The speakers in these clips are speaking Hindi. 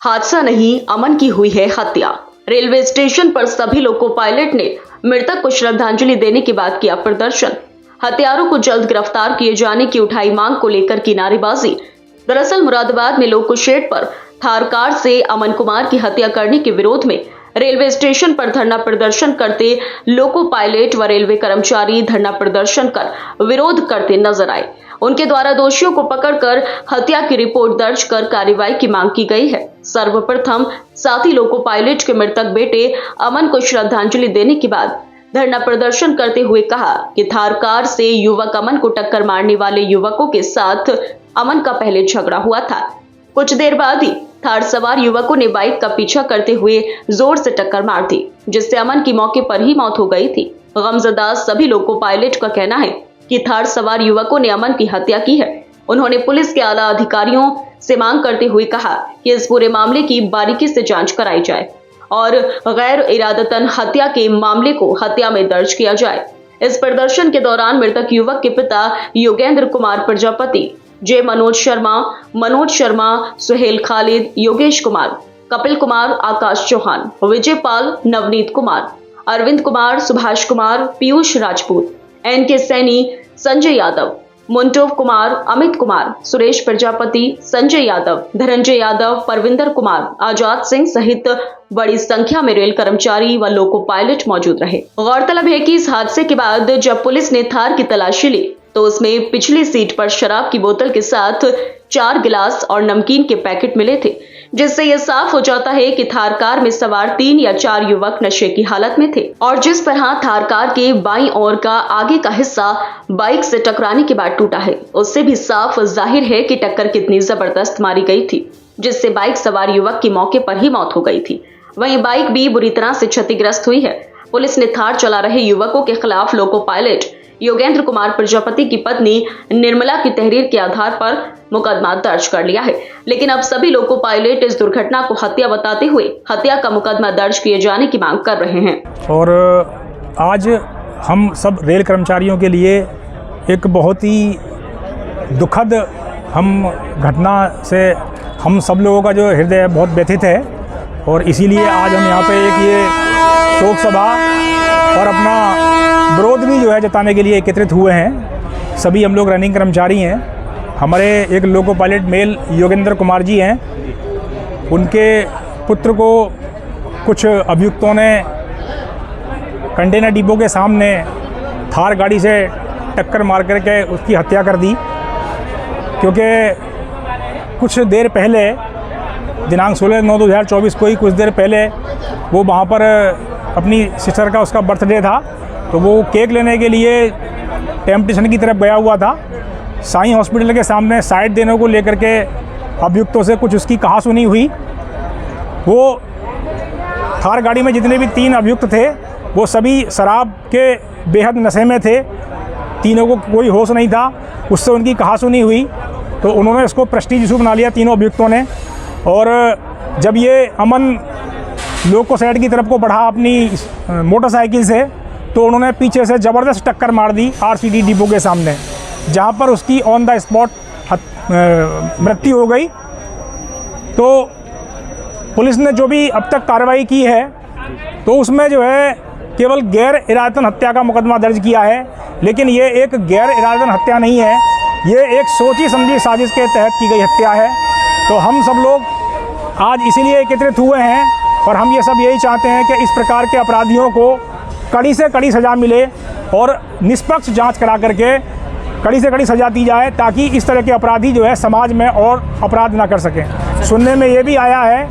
हादसा नहीं, अमन की हुई है हत्या। रेलवे स्टेशन पर सभी लोको पायलट ने मृतक को श्रद्धांजलि देने के बाद किया प्रदर्शन। हत्यारों को जल्द गिरफ्तार किए जाने की उठाई मांग को लेकर की नारेबाजी। दरअसल मुरादाबाद में लोको शेड पर थार कार से अमन कुमार की हत्या करने के विरोध में रेलवे स्टेशन पर धरना प्रदर्शन करते लोको पायलट व रेलवे कर्मचारी धरना प्रदर्शन कर विरोध करते नजर आए। उनके द्वारा दोषियों को पकड़कर हत्या की रिपोर्ट दर्ज कर कार्रवाई की मांग की गई है। सर्वप्रथम साथी लोको पायलट के मृतक बेटे अमन को श्रद्धांजलि देने के बाद धरना प्रदर्शन करते हुए कहा कि थार कार से युवक अमन को टक्कर मारने वाले युवकों के साथ अमन का पहले झगड़ा हुआ था। कुछ देर बाद ही थार सवार युवकों ने बाइक का पीछा करते हुए जोर से टक्कर मार दी, जिससे अमन की मौके पर ही मौत हो गई थी। गमजदा सभी लोको पायलट का कहना है कि थार सवार युवकों ने अमन की हत्या की है। उन्होंने पुलिस के आला अधिकारियों से मांग करते हुए कहा कि इस पूरे मामले की बारीकी से जांच कराई जाए और गैर इरादतन हत्या के मामले को हत्या में दर्ज किया जाए। इस प्रदर्शन के दौरान मृतक युवक के पिता योगेंद्र कुमार प्रजापति, जय मनोज शर्मा, सुहेल खालिद, योगेश कुमार, कपिल कुमार, आकाश चौहान, विजय पाल, नवनीत कुमार, अरविंद कुमार, सुभाष कुमार, पीयूष राजपूत, एनके सैनी, संजय यादव, मुंटोव कुमार, अमित कुमार, सुरेश प्रजापति, संजय यादव, धनंजय यादव, परविंदर कुमार, आजाद सिंह सहित बड़ी संख्या में रेल कर्मचारी व लोको पायलट मौजूद रहे। गौरतलब है कि इस हादसे के बाद जब पुलिस ने थार की तलाशी ली तो उसमें पिछली सीट पर शराब की बोतल के साथ 4 गिलास और नमकीन के पैकेट मिले थे, जिससे यह साफ हो जाता है कि थार कार में सवार 3 या 4 युवक नशे की हालत में थे। और जिस तरह थार कार के बाईं ओर का आगे का हिस्सा बाइक से टकराने के बाद टूटा है, उससे भी साफ जाहिर है कि टक्कर कितनी जबरदस्त मारी गई थी, जिससे बाइक सवार युवक की मौके पर ही मौत हो गई थी। वहीं बाइक भी बुरी तरह से क्षतिग्रस्त हुई है। पुलिस ने थार चला रहे युवकों के खिलाफ लोको पायलट योगेंद्र कुमार प्रजापति की पत्नी निर्मला की तहरीर के आधार पर मुकदमा दर्ज कर लिया है, लेकिन अब सभी लोको पायलट इस दुर्घटना को हत्या बताते हुए हत्या का मुकदमा दर्ज किए जाने की मांग कर रहे हैं। और आज हम सब रेल कर्मचारियों के लिए एक बहुत ही दुखद घटना से हम सब लोगों का जो हृदय बहुत व्यथित है, और इसीलिए आज हम यहाँ पे एक ये शोक सभा और अपना विरोध भी जो है जताने के लिए एकत्रित हुए हैं। सभी हम लोग रनिंग कर्मचारी हैं। हमारे एक loco pilot mail Yogendra Kumar ji हैं, उनके पुत्र को कुछ अभियुक्तों ने कंटेनर डिपो के सामने थार गाड़ी से टक्कर मार करके उसकी हत्या कर दी, क्योंकि कुछ देर पहले दिनांक 16/9/2024 को ही कुछ देर पहले वो वहाँ पर अपनी सिस्टर का उसका बर्थडे था, तो वो केक लेने के लिए टेम्पटेशन की तरफ गया हुआ था। साईं हॉस्पिटल के सामने साइड देने को लेकर के अभियुक्तों से कुछ उसकी कहासुनी हुई। वो थार गाड़ी में जितने भी 3 अभियुक्त थे वो सभी शराब के बेहद नशे में थे, तीनों को कोई होश नहीं था। उससे उनकी कहासुनी हुई तो उन्होंने इसको प्रेस्टीज इशू बना लिया तीनों अभियुक्तों ने। और जब ये अमन लोको साइड की तरफ को बढ़ा अपनी मोटरसाइकिल से, तो उन्होंने पीछे से ज़बरदस्त टक्कर मार दी आरसीडी डिपो के सामने, जहां पर उसकी ऑन द स्पॉट मृत्यु हो गई। तो पुलिस ने जो भी अब तक कार्रवाई की है, तो उसमें जो है केवल गैर इरादतन हत्या का मुकदमा दर्ज किया है, लेकिन ये एक गैर इरादतन हत्या नहीं है, ये एक सोची समझी साजिश के तहत की गई हत्या है। तो हम सब लोग आज इसीलिए एकत्रित हुए हैं और हम ये सब यही चाहते हैं कि इस प्रकार के अपराधियों को कड़ी से कड़ी सज़ा मिले और निष्पक्ष जांच करा करके कड़ी से कड़ी सज़ा दी जाए, ताकि इस तरह के अपराधी जो है समाज में और अपराध ना कर सकें। सुनने में ये भी आया है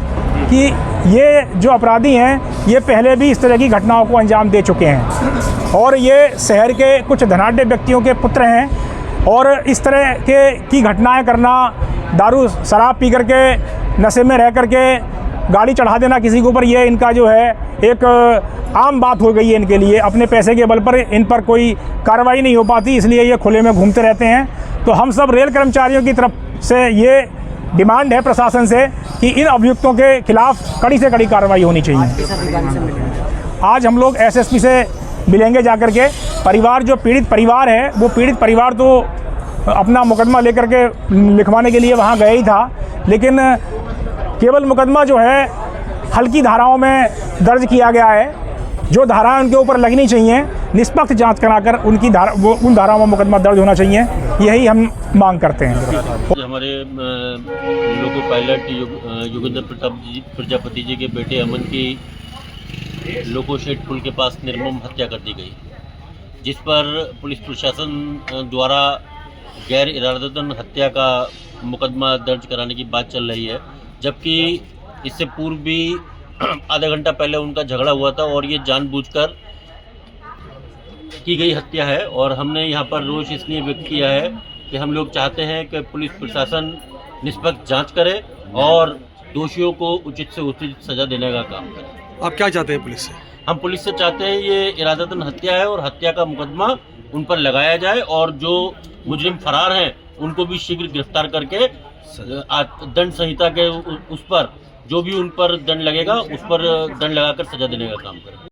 कि ये जो अपराधी हैं ये पहले भी इस तरह की घटनाओं को अंजाम दे चुके हैं और ये शहर के कुछ धनाढ्य व्यक्तियों के पुत्र हैं, और इस तरह की घटनाएँ करना, दारू शराब पी करके नशे में रह करके गाड़ी चढ़ा देना किसी के ऊपर, ये इनका जो है एक आम बात हो गई है इनके लिए। अपने पैसे के बल पर इन पर कोई कार्रवाई नहीं हो पाती, इसलिए ये खुले में घूमते रहते हैं। तो हम सब रेल कर्मचारियों की तरफ से ये डिमांड है प्रशासन से कि इन अभियुक्तों के खिलाफ कड़ी से कड़ी कार्रवाई होनी चाहिए। आज हम लोग एसएसपी से मिलेंगे जाकर के। परिवार जो पीड़ित परिवार है, वो पीड़ित परिवार तो अपना मुकदमा लेकर के लिखवाने के लिए वहाँ गया ही था, लेकिन केवल मुकदमा जो है हल्की धाराओं में दर्ज किया गया है। जो धाराएं उनके ऊपर लगनी चाहिए, निष्पक्ष जांच कराकर उन धाराओं में मुकदमा दर्ज होना चाहिए, यही हम मांग करते हैं। हमारे लोको पायलट योगेंद्र प्रजापति जी के बेटे अमन की लोको शेड पुल के पास निर्मम हत्या कर दी गई, जिस पर पुलिस प्रशासन द्वारा गैर इरादतन हत्या का मुकदमा दर्ज कराने की बात चल रही है, जबकि इससे पूर्व भी आधा घंटा पहले उनका झगड़ा हुआ था और ये जानबूझकर की गई हत्या है। और हमने यहाँ पर रोष इसलिए व्यक्त किया है कि हम लोग चाहते हैं कि पुलिस प्रशासन निष्पक्ष जांच करे और दोषियों को उचित से उचित सज़ा देने का काम करे। आप क्या चाहते हैं पुलिस से? हम पुलिस से चाहते हैं ये इरादतन हत्या है और हत्या का मुकदमा उन पर लगाया जाए और जो मुजरिम फरार हैं उनको भी शीघ्र गिरफ्तार करके दंड संहिता के उस पर जो भी उन पर दंड लगेगा उस पर दंड लगाकर सजा देने का काम करें।